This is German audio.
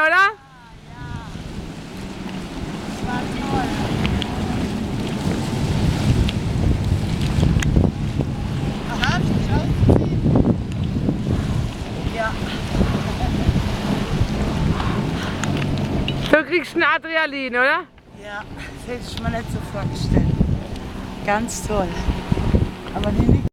oder? Das war toll. Aha, hab ich dich ausgesehen? Ja. Du kriegst ein Adrenalin, oder? Ja, das hätte ich mir nicht so vorgestellt. Ganz toll. Aber die